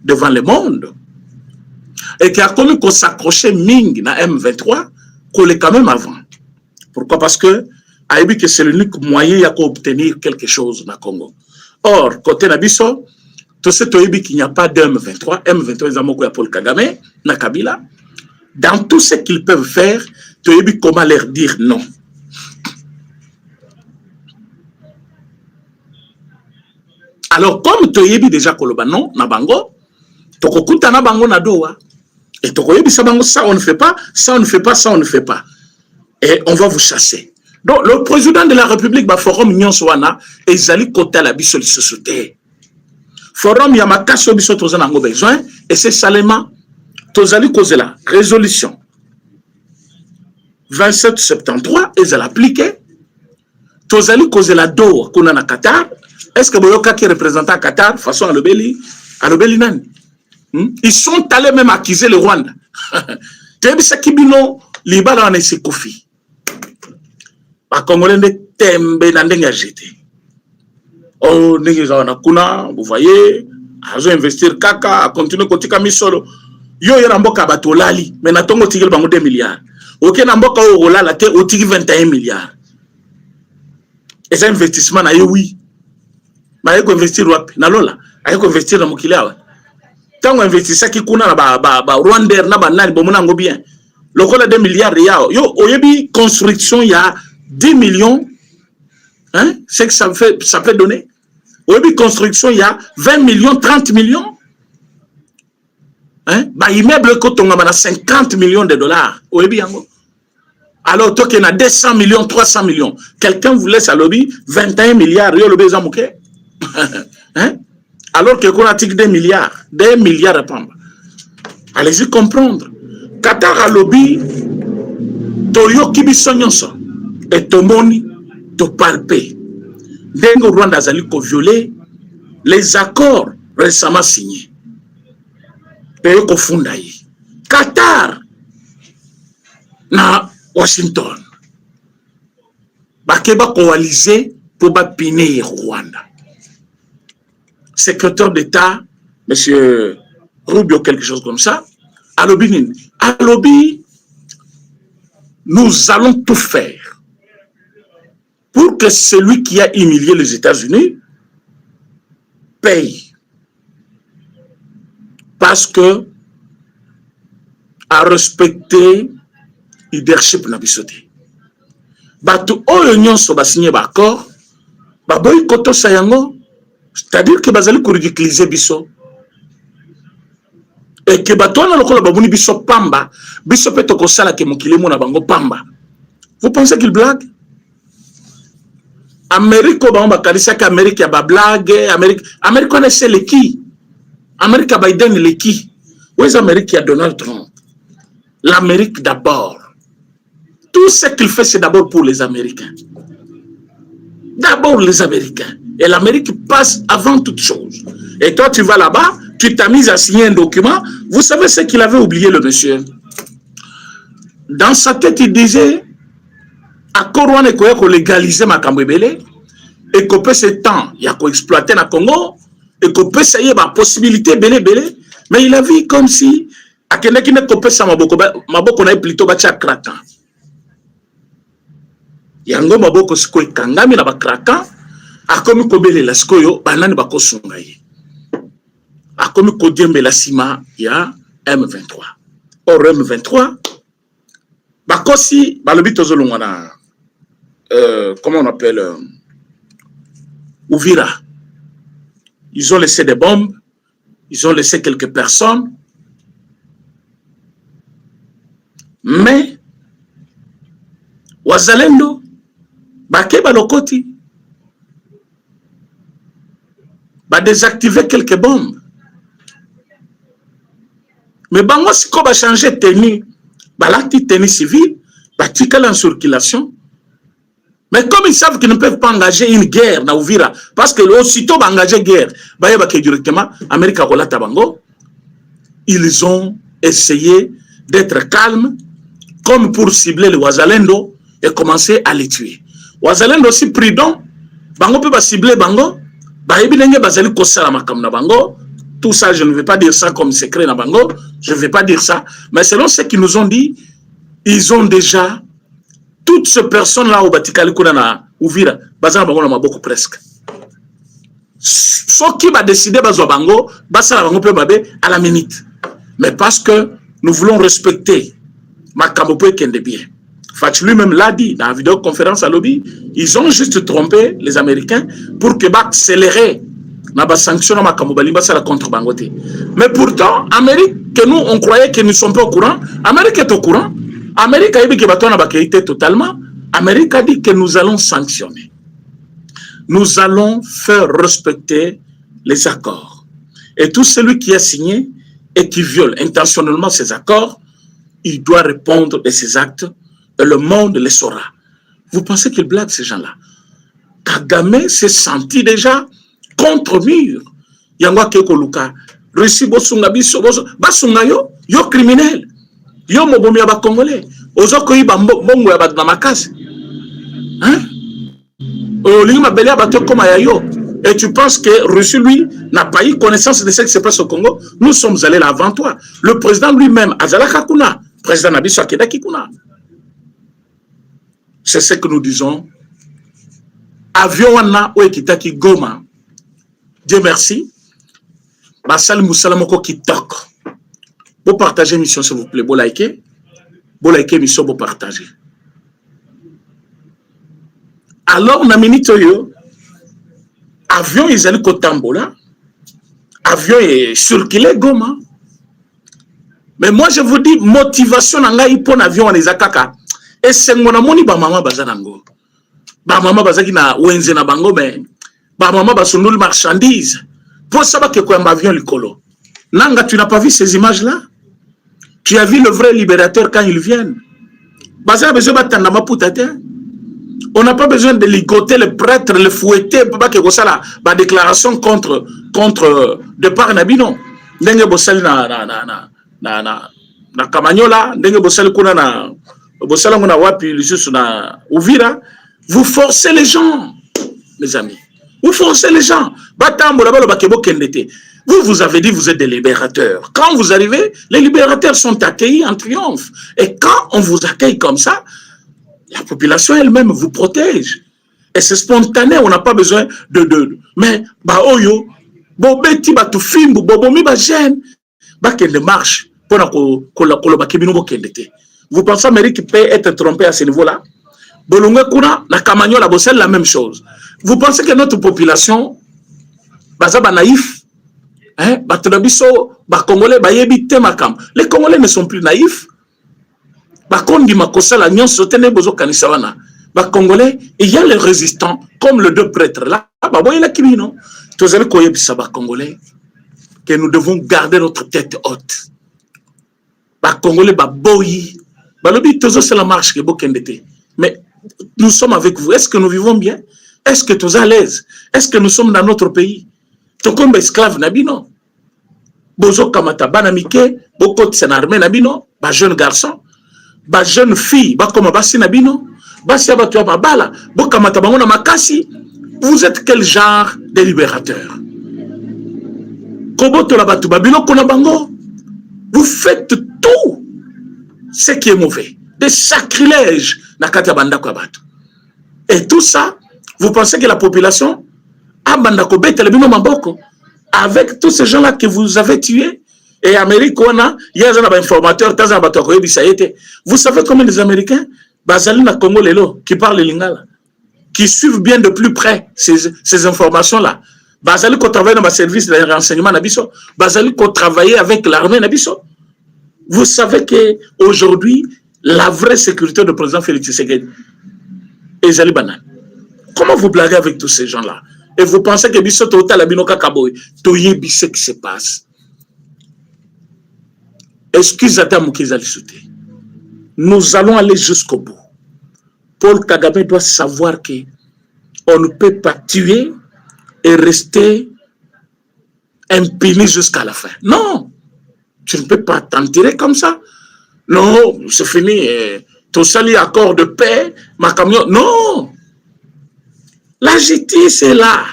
devant le monde et qu'il a comme qu'on s'accrochait Ming na M23 qu'on l'est quand même avant. Pourquoi? Parce que Aïbi que c'est l'unique moyen d'obtenir quelque chose dans Congo. Or, côté Nabiso, tout ce qu'il n'y a pas d'M23, M23 ils ont Paul Kagame, na Kabila. Dans tout ce qu'ils peuvent faire, tu as vu comment leur dire non. Alors, comme tu as vu déjà Koloba non, na bango, tu as na bango na doa. Et tu as vu ça, ça on ne fait pas, ça on ne fait pas, ça on ne fait pas. Et on va vous chasser. Donc, le président de la République, bah, Forum Nyon Soana, et ils allaient côté la bisol société. Forum Yamakaso bisol tous en besoin, et c'est seulement, tous allés causer la résolution 2773, ils allaient appliquer. Tous allés causer la DOA qu'on a na Qatar. Est-ce que Boyoka qui est représentant à Qatar, façon à l'Obéli Nan? Ils sont allés même accuser le Rwanda. Tu as vu ça qui bino, l'Iba dans les Kofi. Ba Congolais ne tembe na ndenga jeté. Oh, vous voyez, à investir kaka, à continuer kotika misolo. Yo yera mboka bato lali, mais na tongo tigel bango 2 milliards. Ok na mboka o la te o tigi 21 milliards. Et ça investissement na yo oui. Ma yeko investir wapi? Na lola, ayeko investir na mokili awa. Tango investissa ki kuna na ba Rwanda na ba nani bomona ngo bien. Lokola 2 milliards yao. Yo oyebi construction ya 10 millions. Hein? C'est que ça peut donner. Oyebi construction ya 20 millions, 30 millions. Hein? Bah, immeuble kotonga na 50 millions de dollars. Oyebi yango. Alors, toi qui a 200 millions, 300 millions. Quelqu'un vous laisse à lobby 21 milliards. Yo lobby zamouké. Hein? Alors que qu'on a 2 milliards. 2 milliards à Pamba. Allez-y comprendre. Qatar a lobby. Toyo kibisonyonso. Et tomoni. To palper. Dengo Rwanda zali ko violer les accords récemment signés. Peyo ko funda yi. Qatar na Washington. Bakeba coalisé pour bapiner Rwanda. Secrétaire d'État, monsieur Rubio, quelque chose comme ça, à lobby, nous allons tout faire pour que celui qui a humilié les États-Unis paye. Parce que à respecter leadership na bisoté. Bato oyo nyonso ba signé ba accord, ba boykoto sayango, c'est-à-dire que bazali ko ridiculiser biso. Et que bato na lokola babuni biso pamba, biso peto ko sala ke mokili mo na bango pamba. Vous pensez qu'il blague? Amérique ba ba kalisa ka Amérique ya ba blague, Amérique on sait le qui? Amérique a Biden le qui? Où est Amérique ya Donald Trump? L'Amérique d'abord. Tout ce qu'il fait, c'est d'abord pour les Américains. D'abord les Américains. Et l'Amérique passe avant toute chose. Et toi, tu vas là-bas, tu t'as mis à signer un document. Vous savez ce qu'il avait oublié, le monsieur? Dans sa tête, il disait, à Corouane, il faut légaliser ma Kambébélé, et qu'on peut ce temps, il y a qu'à exploiter le Congo, et qu'on peut essayer la possibilité, belé. Mais il a vu comme si, à quelqu'un qui ne peut pas maboko na plutôt bacha kratan. Yango maboko siko ikangami na bakratan, akomi kobele la sikoyo banani bakosunga ye. Akomi kodembe la sima ya M23. Or M23 Bakosi, balobi tozolongwana, comment on appelle, Uvira. Ils ont laissé des bombes, ils ont laissé quelques personnes, mais Wazalendo, Bake Balokoti, va désactiver quelques bombes. Mais bango si ko va changer de tenue, balati tenue civile, batikala en circulation. Mais comme ils savent qu'ils ne peuvent pas engager une guerre na Uvira, parce que aussitôt va engager guerre, directement Amérique Rolata Bango, ils ont essayé d'être calmes, comme pour cibler les Wazalendo et commencer à les tuer. Wazalendo aussi prudent, Bango peut pas cibler Bango, Bango. Tout ça, je ne vais pas dire ça comme secret na Bango, je ne vais pas dire ça, mais selon ce qu'ils nous ont dit, ils ont déjà toutes ces personnes-là au Batikali Kounana, Uvira, Bazana Bango na beaucoup presque. Ce qui va décider Bazo Bango, Basana Bango peut babé à la minute. Mais parce que nous voulons respecter Makambo Kende bien. Fatch lui-même l'a dit dans la vidéoconférence à Lobby, ils ont juste trompé les Américains pour que accélérer la sanction contre Bangote. Mais pourtant, Amérique, que nous, on croyait que nous ne sommes pas au courant, Amérique est au courant. Amérique a dit que totalement. Amérique a dit que nous allons sanctionner. Nous allons faire respecter les accords. Et tout celui qui a signé et qui viole intentionnellement ces accords, il doit répondre de ses actes et le monde les saura. Vous pensez qu'il blague ces gens-là? Kagame s'est senti déjà contre mur. Yangwa Keko Luka, Russie Bosunga Biso, Basunga yo criminel. Yo mobomi ya ba Congolais. Ozo ko yiba mbongo ya ba namakasi. Hein? Olingi mabele ya bato koma ya yo. Et tu penses que Russie, lui, n'a pas eu connaissance de ce qui se passe au Congo? Nous sommes allés là avant toi. Le président lui-même, Azala Kakuna, président Nabiso Akeda Kikuna. C'est ce que nous disons. Avion wana ou ekitaki Goma. Dieu merci. Basal Moussalamoko qui toque. Vous partagez mission s'il vous plaît. Vous likez. Vous likez mission, vous partagez. Alors, na minute yo, avion ils allaient Kotambola. Avion est circulé Goma. Mais moi je vous dis, motivation nanga ipon avion en ezakaka. Et c'est mon amoni ba maman bazanango. Ba maman bazaki na wenze na bango mais ba maman basundul marchandise. Pour savoir que quoi avion likolo. Nanga, tu n'as pas vu ces images là? Tu as vu le vrai libérateur quand ils viennent. Bazana besoin batanda maputate. On n'a pas besoin de ligoter le prêtre, le fouetter pour que ça la ba déclaration contre de par Nabino. Ndenge bosali na Kamanyola, ndenge bosali kuna na bosala ngona wapi lisusu na Uvira, vous forcez les gens, mes amis. Vous forcez les gens. Vous avez dit vous êtes des libérateurs. Quand vous arrivez, les libérateurs sont accueillis en triomphe. Et quand on vous accueille comme ça, la population elle-même vous protège. Et c'est spontané, on n'a pas besoin de mais, bah, oyo, bobeti, bah, tout film, bobomi, bah, gêne, bah, qu'il ne marche. Vous pensez que l'Amérique peut être trompée à ce niveau-là? Bolonga kuna na Kamanyola Bossel la même chose. Vous pensez que notre population bazaba naïf, hein, batunabiso ba Congolais ba yebite makam. Les Congolais ne sont plus naïfs. Ba kondi makosa la nyon sotene bozo kanisa wana. Ba Congolais, il y a les résistants comme les deux prêtres là. Ba boye la kimino. Tozali koyebisa ba Congolais que nous devons garder notre tête haute. Ba Congolais ba boyi. Ba lobi tozo c'est la marche que bokendete. Mais nous sommes avec vous. Est-ce que nous vivons bien? Est-ce que tu es à l'aise? Est-ce que nous sommes dans notre pays? Tu es comme esclave Nabino. Bozo Kamata Banamike, Boko Tsenarme Nabino, ba jeune garçon, ba jeune fille, ba comme Bassi Nabino, Bassi Abatua Babala, Bokamata Bangona Makasi. Vous êtes quel genre de libérateur? Koboto Labatu Babino Konabango. Vous faites tout ce qui est mauvais. Des sacrilèges. Et tout ça, vous pensez que la population, avec tous ces gens-là que vous avez tués Et Amérique, il y a un informateur, vous savez combien des Américains, Bazalina Congo Lelo, qui parlent lingala, qui suivent bien de plus près ces informations-là. Bazali qui travaille dans le service de renseignement Nabiso, Bazali qui travaille avec l'armée Nabiso. Vous savez qu'aujourd'hui, la vraie sécurité du président Félix Tshisekedi est Zali Banane. Comment vous blaguez avec tous ces gens-là? Et vous pensez que Bisso Total a Binoka Kaboy, Toye ce qui se passe. Excusez-moi, Moukizali Souté. Nous allons aller jusqu'au bout. Paul Kagame doit savoir qu'on ne peut pas tuer et rester impuni jusqu'à la fin. Non, tu ne peux pas t'en tirer comme ça. Non, c'est fini. Tout ça, accord de paix, ma camion. Non, la justice est là.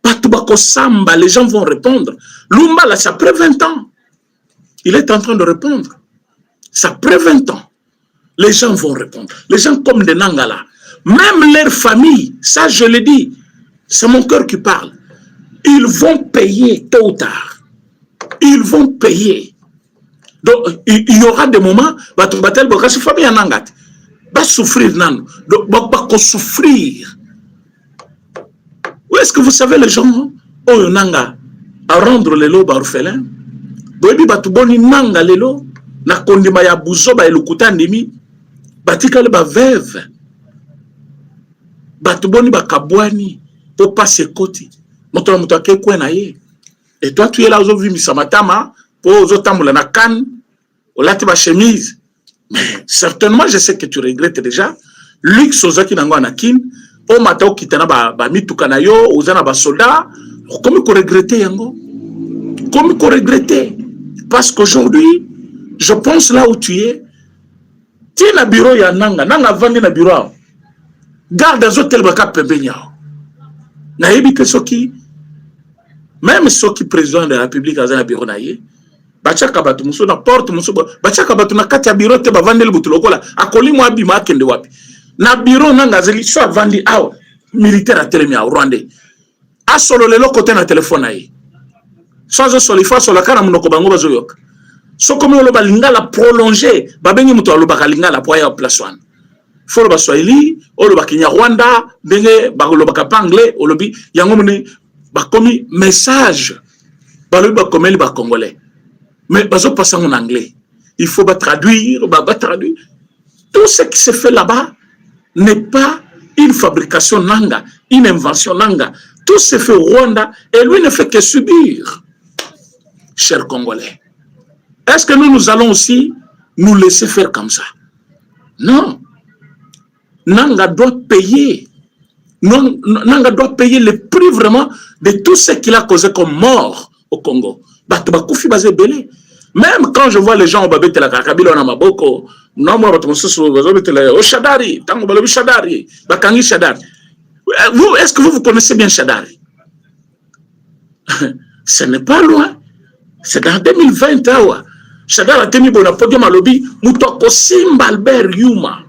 Patubako Samba, les gens vont répondre. Lumba, là, ça après 20 ans. Il est en train de répondre. Ça après 20 ans. Les gens vont répondre. Les gens comme des Nangala. Même leur famille, ça je le dis, c'est mon cœur qui parle. Ils vont payer tôt ou tard. Ils vont payer. Donc, il y aura des moments, famille va souffrir. Va souffrir. Où est-ce que vous savez les gens à rendre les lots orphelins? Boyebi batuboni nanga lelo na kondima ya buzo ba elukuta ndimi batikale ba veuve batuboni bakabwani po passer koti moto na moto akekwe na ye. Et toi tu es là aujourd'hui misamatama po ozotambola na kan olati ba chemise. Mais certainement je sais que tu regrettes déjà Luc Sozaki nango na kin po mata okitana ba mituka na yo ozana ba soldat. Comment ko regretter yango? Comment ko regretter? Parce qu'aujourd'hui, je pense là où tu es, tu es na bureau ya nanga vandi na bureau. Garde az hôtel baka pembenya. Na yebi que soki même soki président de la République azana bureau na ye, bachaka batu muso na porte muso bachaka batu na kati ya bureau te bavandi le butulokola akoli mwa bima akende wapi. Na bureau nanga zeli so vandi awa militaire a telemi a Rwanda. A solo lelo côté na téléphone na ye. Sans solifa sur la cara monoko bango bazoyoka. So comme le balingala prolongé, babengi muto aloba lingala pour ya place one. Folo ba Swahili, olo ba Kinyarwanda, benge ba lo ba anglais, olobi yango mone ba komi message. Ba lo ba komeli ba congolais. Mais bazo passer en anglais. Il faut ba traduire. Tout ce qui se fait là-bas n'est pas une fabrication nanga, une invention nanga. Tout se fait au Rwanda et lui ne fait que subir. Chers Congolais, est-ce que nous allons aussi nous laisser faire comme ça? Non. Nanga doit payer. Non, Nanga doit payer le prix vraiment de tout ce qu'il a causé comme mort au Congo. Même quand je vois les gens au Babete la Kakabila na Maboko, non moi au Shadari, tango balobi Shadari, bakangi Shadari. Vous, est-ce que vous connaissez bien Shadari? Ce n'est pas loin. C'est dans 2020. Shadari a tenu bon podium à lobby. Moutoko Simba Albert Yuma.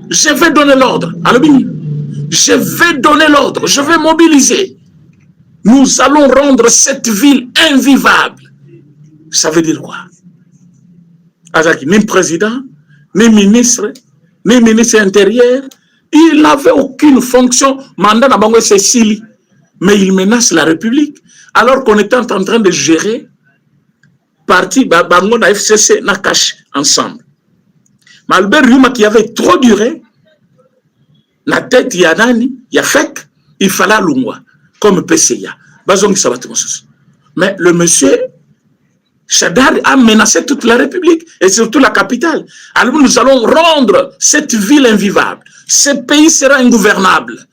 Je vais donner l'ordre. À lobby. Je vais donner l'ordre. Je vais mobiliser. Nous allons rendre cette ville invivable. Ça veut dire quoi? Azaki, ni président, ni ministre intérieur. Il n'avait aucune fonction. Mandat n'a pas Cécilie. Mais il menace la République. Alors qu'on était en train de gérer parti Bango na FCC na cash ensemble. Mais Albert Yuma qui avait trop duré, la tête Yanani, Yafek, il fallait Lungwa, comme PCA. Mais le monsieur Shadar a menacé toute la République et surtout la capitale. Alors nous allons rendre cette ville invivable. Ce pays sera ingouvernable.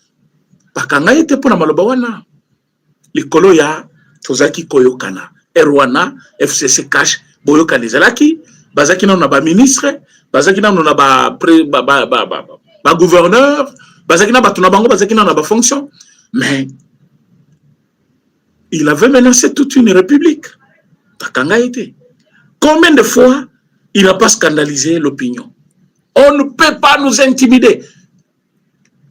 Bakanga était pour la Malobawana. Likolo ya tozaki koyokana. Erwana, FCC cash, boyokana zalaki, bazaki na ba ministre, bazaki na ba gouverneur, bazaki na batuna bango, bazaki na ba fonction. Mais il avait menacé toute une république. Bakanga était. Combien de fois il n'a pas scandalisé l'opinion? On ne peut pas nous intimider.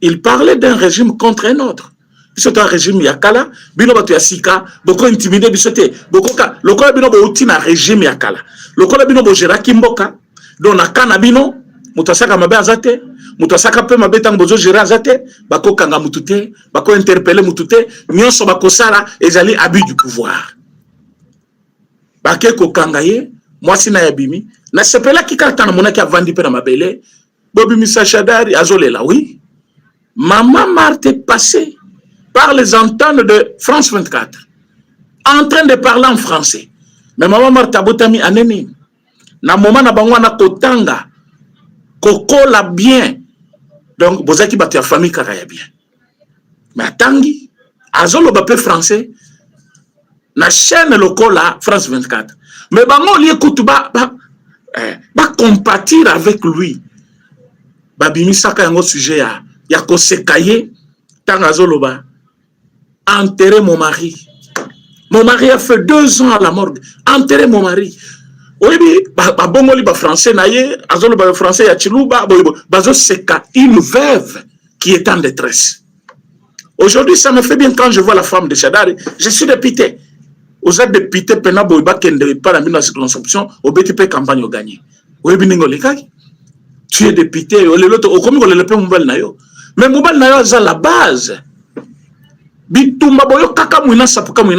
Il parlait d'un régime contre un autre. biso to régime ya kala bino bato ya sika boko intimider biso te boko ka lokola bino bo uti na régime ya kala lokola bino bo geraki mboka donc na kana bino muto asaka mabe azate muto asaka pe mabe tango bozo gérer azate bako kanga mutu te bako interpeller mutu te nyonso bako sala ezali abus du pouvoir bake ko kanga ye mwasi na yabimi na sepela kikata na monaki avandi pe na mabele Bobby Shadari azolela oui Maman Marthe est passée par les antennes de France 24 en train de parler en français mais Maman Marthe abotami anene na moment na bango na kotanga kokola bien donc bozaki bato ya famille kaka ya bien mais atangi azoloba pe français na chaîne lokola France 24 mais bango li écoute ba compatir avec lui babimisaka yango sujet ya kosekaye tanga zoloba enterrer mon mari a fait 2 ans à la morgue enterrer mon mari oui babongoli ba français na ye azoloba français ya chiluba bazo seka une veuve qui est en détresse. Aujourd'hui ça me fait bien quand je vois la femme de Shadari, je suis dépité. Aux autres députés pena boiba kende pas la mise en circonscription au BTP campagne au gagné. Oui biningo lekaki. Tu es député, mais Moubal Nayo est la base. Bitumba boyo kaka mwina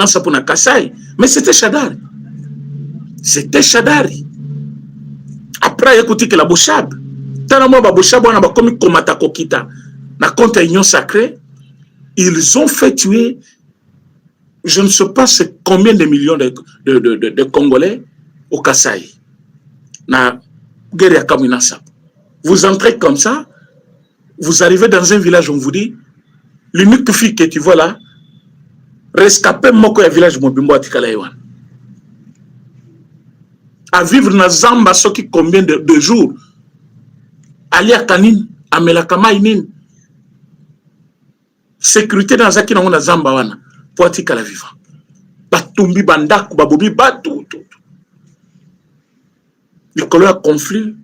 sapu na Kasai. Mais c'était Shadari. C'était Shadari. Après, écoutez que la Bouchab. Tanamo Babouchab, on a commis Komata Kokita. Na compte Union Sacrée. Ils ont fait tuer, je ne sais pas combien de millions de Congolais au Kasai. Na guerre ya Kamwina sapu. Vous entrez comme ça, vous arrivez dans un village, on vous dit, l'unique fille que tu vois là, rescapé moko ya village Mobimbo atikala yewan. À vivre dans Zamba, soki combien de jours, Ali à Kanin, à Melakama Inin, sécurité dans Zaki na Zamba wana, pour atikala vivant. Batumbi bandaku, babobi, batou, tout. Le colère conflit.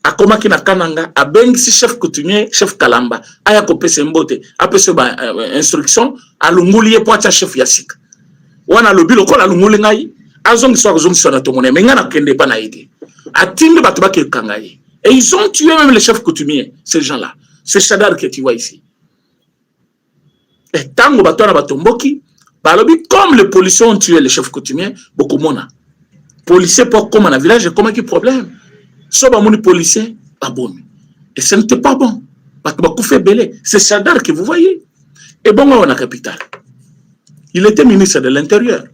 Akoma ki na kananga abengisi chef coutumier chef Kalamba aya ko pese mbote apese ba instruction alunguli ye poacha chef yasika wana lobi lokola alunguli ngai azongi so na tomone menga na kende pa na ide atinde bato ba ke kangai et ils ont tué même les chefs coutumiers ces gens-là c'est Shadar que tu vois ici et tango bato na batomboki balobi comme les policiers ont tué les chefs coutumiers beaucoup mona policier pour comme na village comment qui problème. Soba moni policier, pas bon. Et ce n'était pas bon. C'est Shadar que vous voyez. Et bon, on a capitale. Il était ministre de l'Intérieur.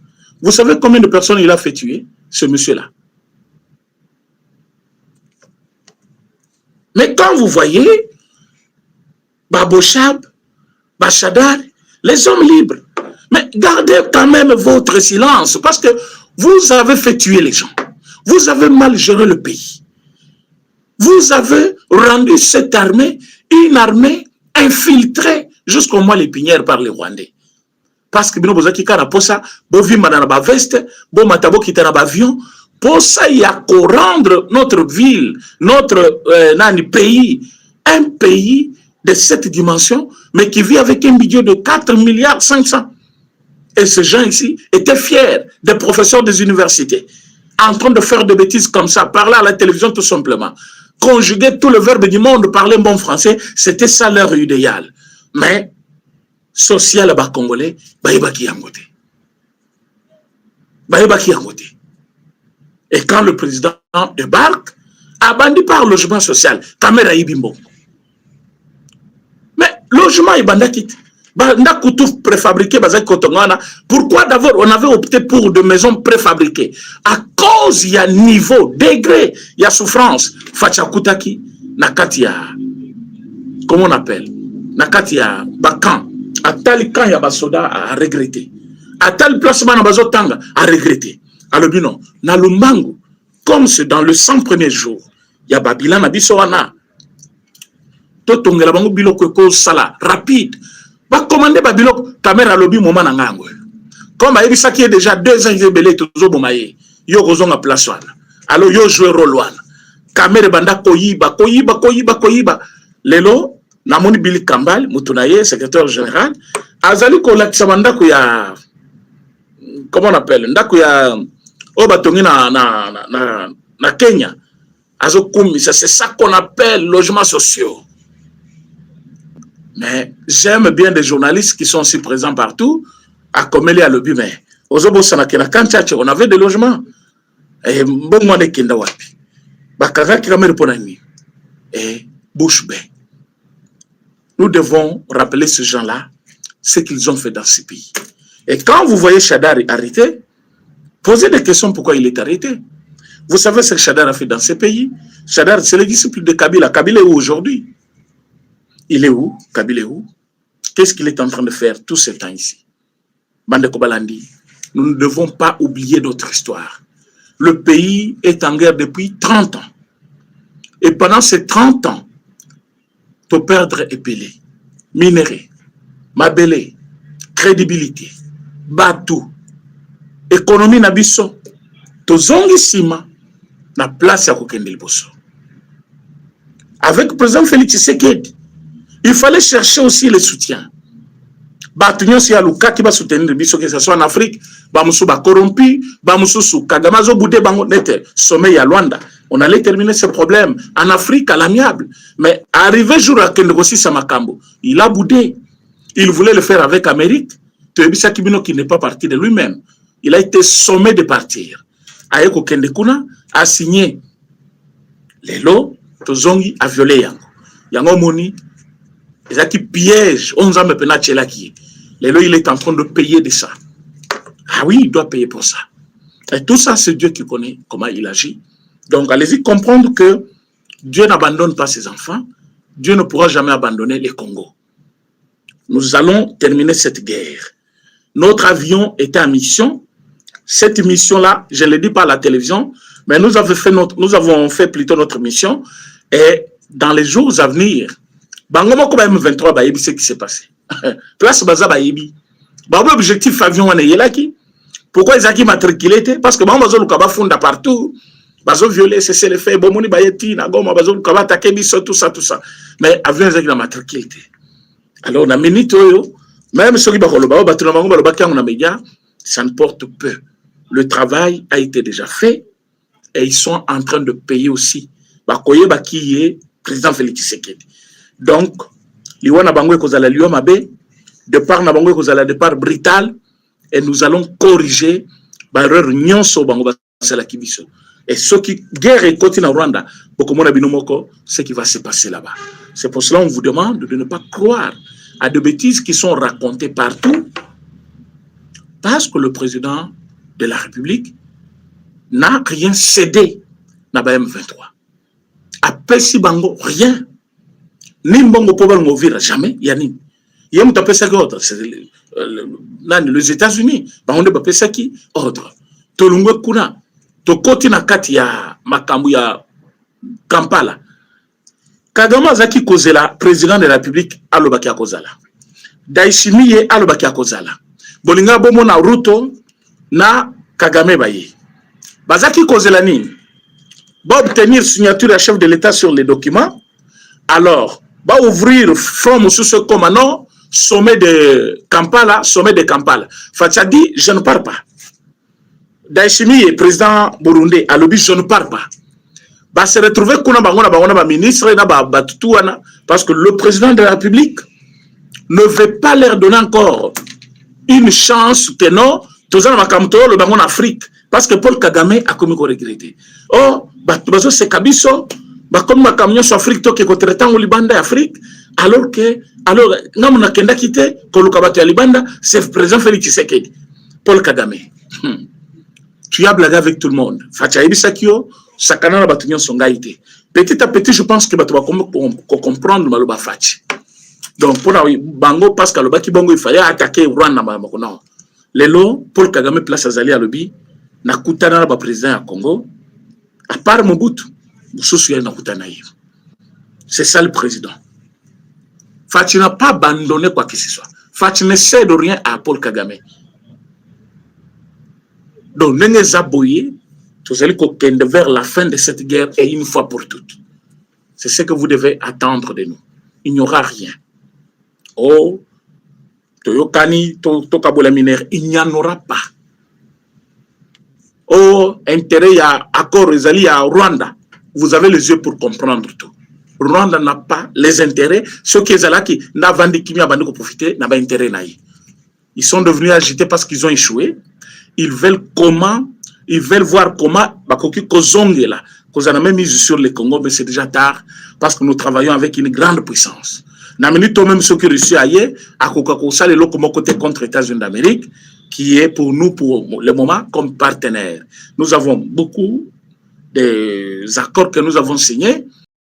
Vous savez combien de personnes il a fait tuer, ce monsieur-là? Mais quand vous voyez, Babouchab, Bachadar, les hommes libres, mais gardez quand même votre silence parce que vous avez fait tuer les gens. Vous avez mal géré le pays. Vous avez rendu cette armée une armée infiltrée jusqu'au mois l'épinière par les Rwandais. Parce que vous avez posa, vous vivez dans la veste, vous matabo qui dans l'avion, pour ça il y a qu'à rendre notre ville, notre pays, un pays de cette dimension, mais qui vit avec un budget de 4 milliards 500. Et ces gens ici étaient fiers des professeurs des universités, en train de faire des bêtises comme ça, parler à la télévision tout simplement. Conjuguer tout le verbe du monde, parler bon français, c'était ça leur idéal. Mais, social bas congolais, baïbaki yangote. Baïbaki yangote. Et quand le président débarque, abandi par logement social, caméra ibimbo. Mais, logement ibandakit. Pourquoi d'abord on avait opté pour des maisons préfabriquées? À cause il y a niveau, degré, il y a souffrance. Fachakutaki, Nakatia, comment on appelle? Nakatia, Bakan, à tel camp il y a Basoda à regretter. À tel placement à Bazotanga à regretter. Alors, non, na Lumbangu, comme c'est dans le 100 premiers jours, il y a Babylone à Bissoana. Totongela bango biloko ko sala rapide. Va commander Babylone caméra lobby moment nangango. Comme il ça qui est déjà 2 ans il belé toujours bomaye. Yo kozonga place wana. Alors yo jouer rôle wana. Caméra banda koyiba. Lelo namoni Billy Kambal mutunaye secrétaire général azali kolakisa ndako ya comment on appelle ndako ya obatongi na Kenya azokumisa, c'est ça qu'on appelle logements sociaux. Mais j'aime bien des journalistes qui sont aussi présents partout à Komeli à Lobi, mais Ozobo Sanakena Kanchache, on avait des logements et bon moi des kenda wapi bakaka ki kamere ponani et bouche bée. Nous devons rappeler ces gens-là ce qu'ils ont fait dans ces pays. Et quand vous voyez Chadar arrêté, posez des questions pourquoi il est arrêté. Vous savez ce que Chadar a fait dans ces pays? Chadar, c'est le disciple de Kabila. Kabila est où aujourd'hui? Il est où? Kabila est où? Qu'est-ce qu'il est en train de faire tout ce temps ici? Bande Kobalandi, nous ne devons pas oublier notre histoire. Le pays est en guerre depuis 30 ans. Et pendant ces 30 ans, pour perdre épelé, minerai, mabélé, crédibilité, batou, économie nabiso, tozongi sima, na place à kokende liboso. Avec le président Félix Tshisekedi, il fallait chercher aussi le soutien. Batunyo si aluka qui va soutenir biso, que ce soit en Afrique, bamusu ba corrompu, bamusu sou Kagamazo boudé bango nete sommet ya Luanda. On allait terminer ce problème en Afrique à l'amiable. Mais arrivé jour à Kendrosi Samakambo, il a boudé. Il voulait le faire avec l'Amérique. Tebisa Kibino qui n'est pas parti de lui-même. Il a été sommé de partir. Ayeko Kendekuna a signé les lots, Tozongi a violé Yango. Yango Moni, ils ont qui piège, 11 ans maintenant Tchelaki. Les lots, il est en train de payer de ça. Ah oui, il doit payer pour ça. Et tout ça, c'est Dieu qui connaît comment il agit. Donc, allez-y comprendre que Dieu n'abandonne pas ses enfants. Dieu ne pourra jamais abandonner les Congos. Nous allons terminer cette guerre. Notre avion était en mission. Cette mission-là, je ne l'ai dit pas à la télévision, mais nous avons fait plutôt notre mission. Et dans les jours à venir, Bangoma comme M23, bah, ce qui s'est passé. Place Baza Bayebi. L'objectif avion est là qui. Pourquoi ils ont matriculé? Parce que Bangoma Lukaba fonda partout. Bazo violé, c'est le fait. Bomoni Bayeti, Nagoma, Bazo Lukaba Takebiso, tout ça, tout ça. Mais avion ils ont matriculé. Alors on a mené tout. Même ceux qui bakoloba, Batunamango, Balobaki, on a média, ça ne porte peu. Le travail a été déjà fait et ils sont en train de payer aussi. Bakoye Baki est président Félix Tshisekedi. Donc, Liwana Bango Kozala Lioma-Be, de part Nabango Kozala, de part Brital, et nous allons corriger l'erreur Nyonso Bango Basala Kibiso. Et ce qui guerre et continue en Rwanda, ce qui va se passer là-bas. C'est pour cela qu'on vous demande de ne pas croire à des bêtises qui sont racontées partout, parce que le président de la République n'a rien cédé na M23. À Pessi Bango, rien. Ni Mbongo Pobal Movira, jamais, yani. Il y a un peu ça ordre, c'est les États-Unis. Bango de Pesa qui ordre. Tolungo Kuna, Tokoti na kati ya makambu ya Kampala. Kagama Zaki Kozela, président de la République, Alobaki Kozala. Daishimiye Alobaki Kozala. Bolinga Bomo na Ruto na Kagame Baye. Bazaki Kozela nini? Va obtenir signature à chef de l'État sur les documents. Alors, va ouvrir front sous ce commandant, sommet de Kampala, sommet de Kampala. Fatia dit, je ne pars pas. Daishimi, président Burundi, à l'objet, je ne pars pas. Va se retrouver comme ministre, parce que le président de la République ne veut pas leur donner encore une chance que non, tous le bangon en Afrique, parce que Paul Kagame a commis regretté. Oh, c'est Kabiso, comme ma camion sur Afrique, qui est traitant au Liban d'Afrique, alors que, non, on a quitté, que le Kabati à Libanda, c'est le président Félix Tshisekedi, Paul Kagame. Tu as blagué avec tout le monde. Fatia Ibisakio, Sakana Batunion Songaïté. Petit à petit, je pense que tu vas comprendre Maloba Fachi. Donc, pour Bango, parce que le Baki Bango, il fallait attaquer Rwanda. Non. Les lots, Paul Kagame place Azali à l'objet, na kutana na président à Congo, à part Mobutu, c'est ça le président. Fachi n'a pas abandonné quoi que ce soit. Fachi ne cède rien à Paul Kagame. Donc, nous avons aboyé, tous allez vers la fin de cette guerre et une fois pour toutes. C'est ce que vous devez attendre de nous. il n'y aura rien. Oh, Toyokani, Tokabola Minère, il n'y en aura pas. Oh, intérêt, il y a accord, il y a Rwanda. Vous avez les yeux pour comprendre tout. Rwanda n'a pas les intérêts. Ceux qui sont là, qui n'ont pas profité, n'ont pas intérêt. Ils sont devenus agités parce qu'ils ont échoué. Ils veulent voir comment, qu'on a même mis sur le Congo, mais c'est déjà tard parce que nous travaillons avec une grande puissance. Namini toi-même ceux qui reçu ailleurs, à Coca-Cola, le côté contre les États-Unis d'Amérique, qui est pour nous, pour le moment, comme partenaire. Nous avons beaucoup des accords que nous avons signés.